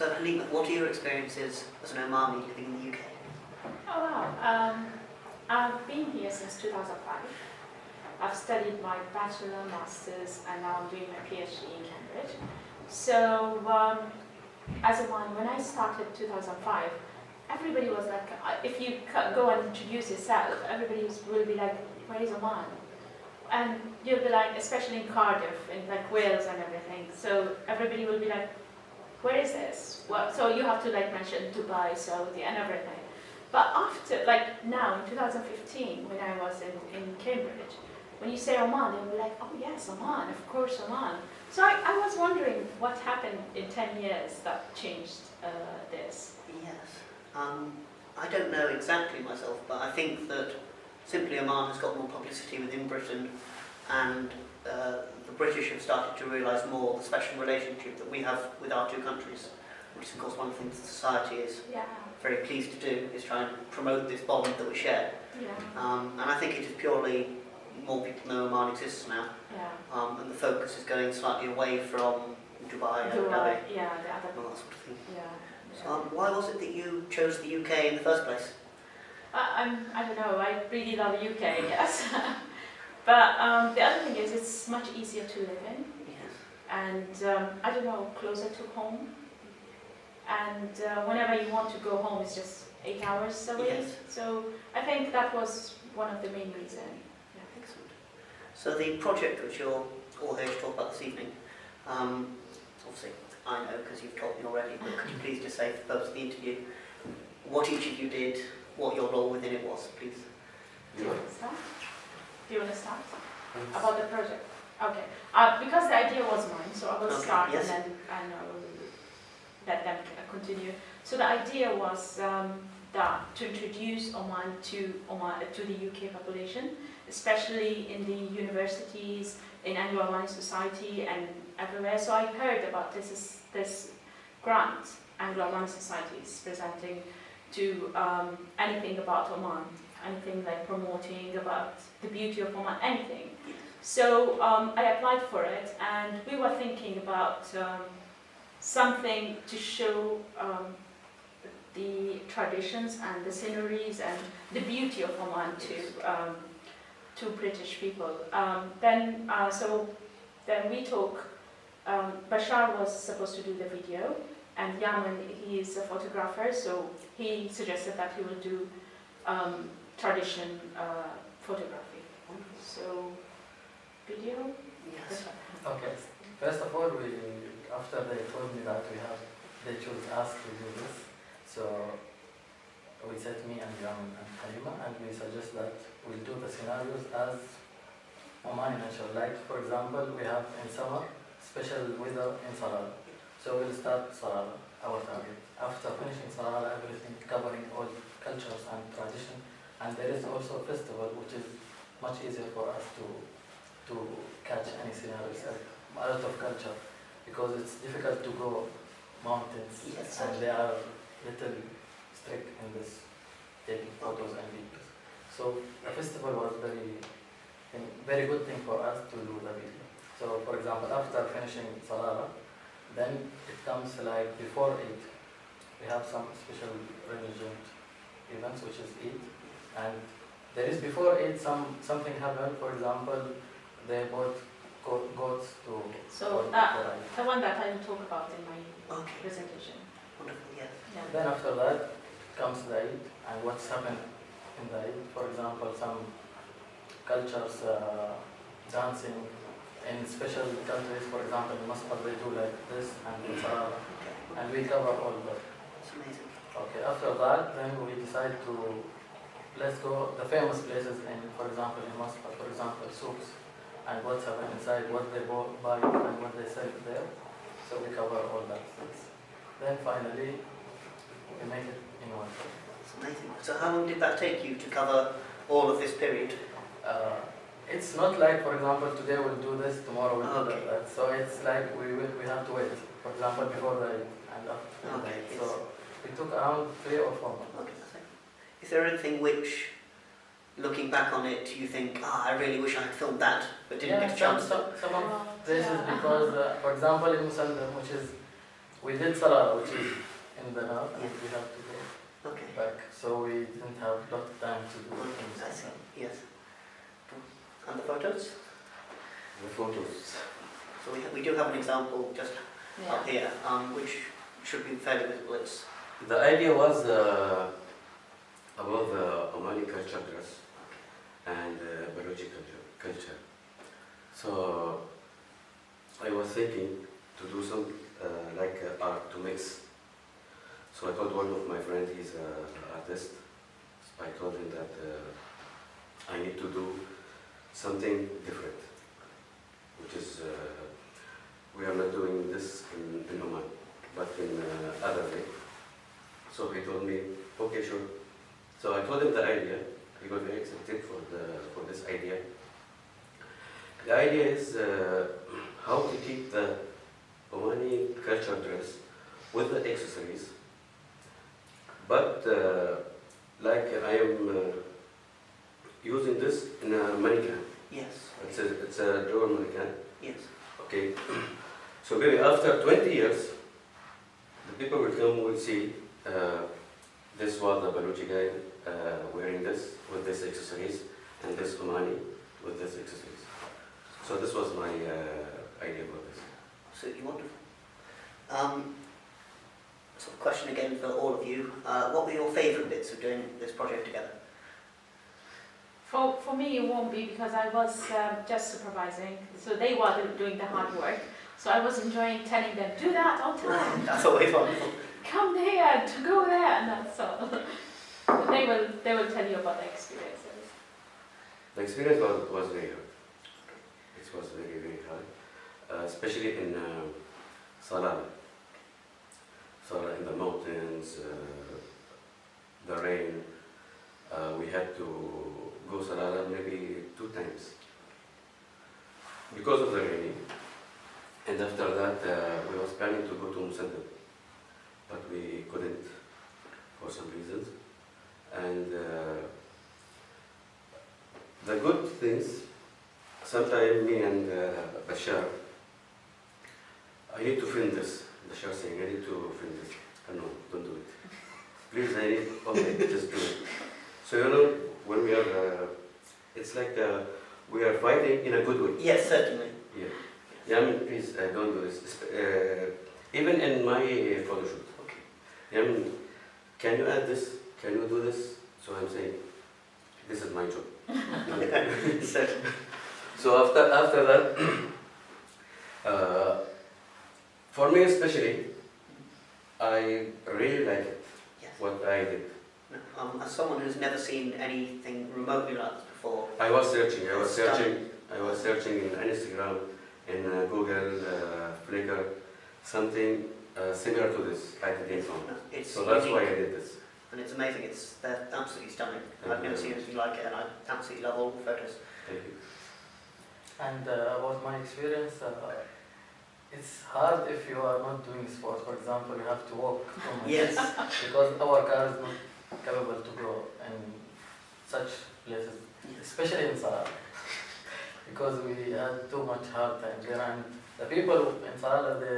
So Halima, what are your experiences as an Omani living in the UK? Oh wow, I've been here since 2005. I've studied my bachelor, master's, and now I'm doing my PhD in Cambridge. So as a one, when I started 2005, everybody was like, if you go and introduce yourself, everybody will be like, where is Oman? And you'll be like, especially in Cardiff, in like Wales and everything, so everybody will be like, where is this? Well, so you have to like mention Dubai, Saudi, and everything. But after, like now in 2015, when I was in Cambridge, when you say Oman, they'll be like, oh yes, Oman, of course Oman. So I was wondering what happened in 10 years that changed this. Yes. I don't know exactly myself, but I think that simply Oman has got more publicity within Britain, and the British have started to realise more the special relationship that we have with our two countries, which is of course one of the things that society is very pleased to do, is try and promote this bond that we share. And I think it is purely more people know Oman exists now, and the focus is going slightly away from Dubai and the other all that sort of thing. So, why was it that you chose the UK in the first place? I don't know, I really love the UK, I guess. But the other thing is it's much easier to live in. Yes. And I don't know, closer to home. And whenever you want to go home, it's just 8 hours away. Yes. So I think that was one of the main reasons. Excellent. So the project which you're all here to talk about this evening, obviously I know because you've told me already, but could you please just say for the purpose of the interview what each of you did, what your role within it was, please? Do you want to start? About the project? Okay. Because the idea was mine, so I will start and then I will let them continue. So the idea was that to introduce Oman to the UK population, especially in the universities, in Anglo-Omani society and everywhere. So I heard about this grant Anglo-Omani Society is presenting to anything about Oman, anything like promoting about the beauty of Oman, anything. So I applied for it, and we were thinking about something to show the traditions and the sceneries and the beauty of Oman to British people. Then we took, Bashar was supposed to do the video, and Yaman, he is a photographer, so he suggested that he will do tradition photography. So, video? Yes. Okay. First of all, after they told me that they chose us to do this, so we said me and Yaman and Halima, and we suggest that we'll do the scenarios as Omani nature. Like for example, we have in summer special weather in Sarala. So we'll start Sarala, our target. After finishing Sarala, everything covering all cultures and tradition. And there is also a festival which is much easier for us to catch any scenarios, a lot of culture, because it's difficult to go mountains, and they are little strict in this taking photos and videos. So the festival was very good thing for us to do the video. So for example, after finishing Sarala, then it comes like before Eid. We have some special religion events, which is Eid, and there is before Eid something happened. For example, they bought goats to. So the one that I will talk about in my presentation. Wonderful. Yes. Yeah. Then after that comes the Eid, and what's happened in the Eid. For example, some cultures dancing. In special countries, for example, in Muscat, they do like this, and in Sarala, and we cover all that. That's amazing. Okay, after that, then we decide to, let's go the famous places in, for example, in Muscat, for example, souks, and what's happening inside, what they buy and what they sell there. So we cover all that things. Then finally, we make it in one day. That's amazing. So how long did that take you to cover all of this period? It's not like, for example, today we'll do this, tomorrow we'll do that. So it's like we have to wait. For example, before the Eid and after the Eid. So it took around 3 or 4 months. Okay, is there anything which, looking back on it, you think, I really wish I had filmed that, but didn't get a chance? Some of this is because, for example, in Musandam, which is We did Salah, which is in the north, and we have to go Okay. back. So we didn't have a lot of time to do things. I see. Yes. And the photos? The photos. So we do have an example just Yeah. up here, which should be fairly visible. It's The idea was about the Omani culture dress and Baluchi culture. So I was thinking to do some like art to mix. So I told one of my friends, he's an artist. I told him that I need to do something different, which is we are not doing this in Oman, but in other way. So he told me, okay, sure. So I told him the idea. He got very excited for this idea. The idea is how to keep the Omani culture dress with the accessories, but like I am using this in a mannequin. yes. It's a drawer mannequin. Yes. Okay. So maybe after 20 years, the people will come, will see this was the Baluchi guy wearing this with this accessories, and this Omani with this accessories. So this was my idea about this. Absolutely wonderful. So question again for all of you. What were your favourite bits of doing this project together? For me, it won't be because I was just supervising, so they were doing the hard work. So I was enjoying telling them, do that all the time. That's always wonderful. Come there, to go there, and that's all. They will tell you about the experiences. The experience was very hard. It was very, very hard, especially in Salah. Salah in the mountains, the rain. We had to go Salah maybe 2 times because of the rain. And after that, we was planning to go to Musandab, but we couldn't for some reasons. And the good things, sometimes me and Bashar, I need to film this. Bashar saying, I need to film this. No, don't do it. Please, I need, okay, just do it. So you know, when we are, it's like we are fighting in a good way. Yes, certainly. Yeah. Yeah, I mean, please, don't do this. Even in my photo shoot. Okay. Yeah, I mean, can you add this? Can you do this? So I'm saying, this is my job. Certainly. So after that, for me especially, I really like it, Yes. what I did. As someone who's never seen anything remotely like this before, I was searching in Instagram, in Google, Flickr, something similar to this, like a game phone. it's So that's unique. why I did this. And it's amazing. They're absolutely stunning. Thank I've you never very seen anything like it, and I absolutely love all the photos. Thank you. And about my experience, it's hard if you are not doing sport. For example, you have to walk from my Yes. because our car is not capable to go in such places, especially in Salah, because we had too much hard time there, and the people in Salah, they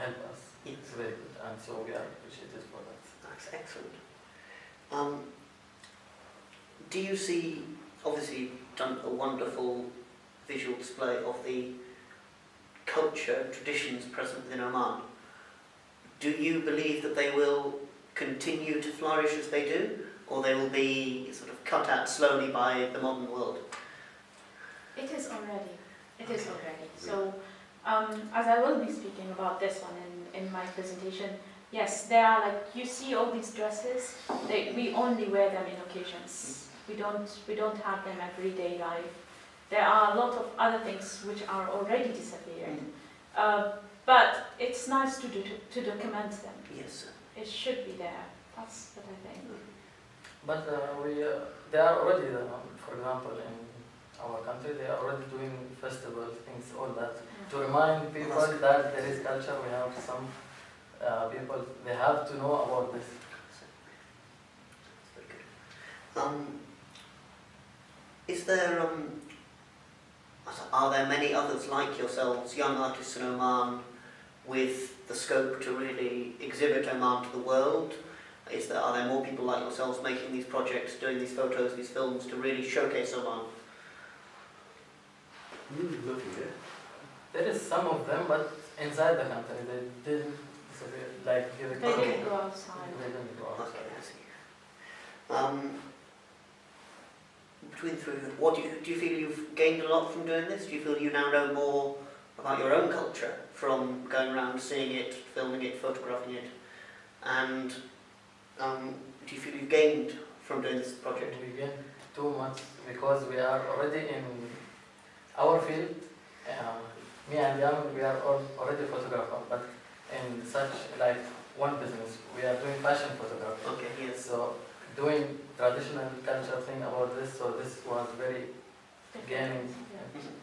help us. Yes. It's very good, and so we are appreciated for that. That's excellent. Do you see, obviously you've done a wonderful visual display of the culture, traditions present within Oman. Do you believe that they will continue to flourish as they do, or they will be sort of cut out slowly by the modern world? It is already. It is already. So, as I will be speaking about this one in my presentation, yes, there are like, you see all these dresses, we only wear them in occasions. We don't have them everyday life. There are a lot of other things which are already disappearing. But it's nice to document them. Yes. It should be there. That's what I think. But they are already, for example, in our country, they are already doing festivals, things, all that. To remind people that there is culture, we have some people, they have to know about this. Is there, are there many others like yourselves, young artists in Oman, with the scope to really exhibit Oman to the world? Are there more people like yourselves making these projects, doing these photos, these films to really showcase Oman? Nothing there. There is some of them, but inside the country, they didn't like give it. They didn't go outside. They didn't go outside. Okay, I see. Between the three of you, what do you feel you've gained a lot from doing this? Do you feel you now know more about your own culture from going around seeing it, filming it, photographing it? And do you feel you've gained from doing this project? We gained too much because we are already in our field. Me and Jan, we are already photographers, but in such like one business, we are doing fashion photography. Okay, yes. So doing traditional culture thing about this, so this was very gaining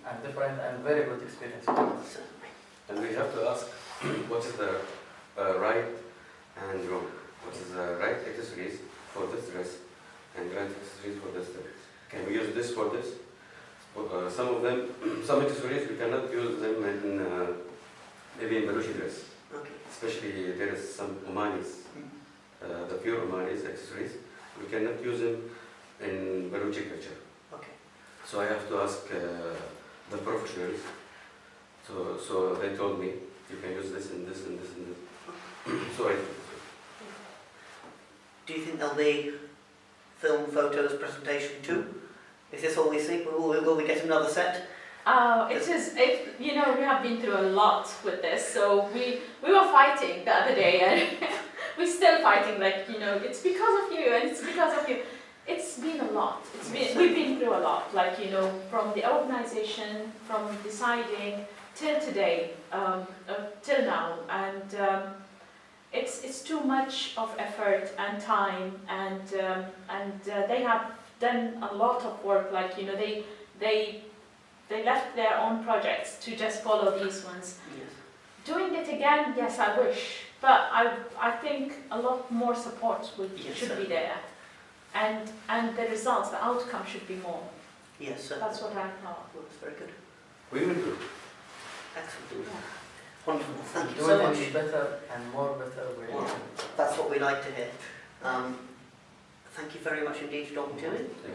and different and very good experience for us. And we have to ask what is the right and wrong. What is the right accessories for this dress and right accessories for this dress? Can we use this for this? Some of them, some accessories we cannot use them in maybe in Balushi dress. Okay. Especially there is some Omanis, the pure Omanis accessories. We cannot use them in Baluchi culture. Okay. So I have to ask the professionals. So they told me you can use this and this and this and this. So I. Do you think there'll be film, photos, presentation too? Is this all we see? Will we get another set? You know, we have been through a lot with this. So we were fighting the other day, and we're still fighting. Like, you know, it's because of you, and it's because of you. It's been a lot. We've been through a lot. Like, you know, from the organization, from deciding till today, till now, and it's too much of effort and time, and they have done a lot of work. Like, you know, they left their own projects to just follow these ones. Yes. Doing it again, yes, I wish, but I think a lot more support should be there, and the results, the outcome should be more. Yes, sir. That's what I thought. Well, that's very good. We will do. Excellent. Yeah. Wonderful. Thank you Do so it much. in better and more better way. Well, that's what we like to hear. Thank you very much indeed for talking to me.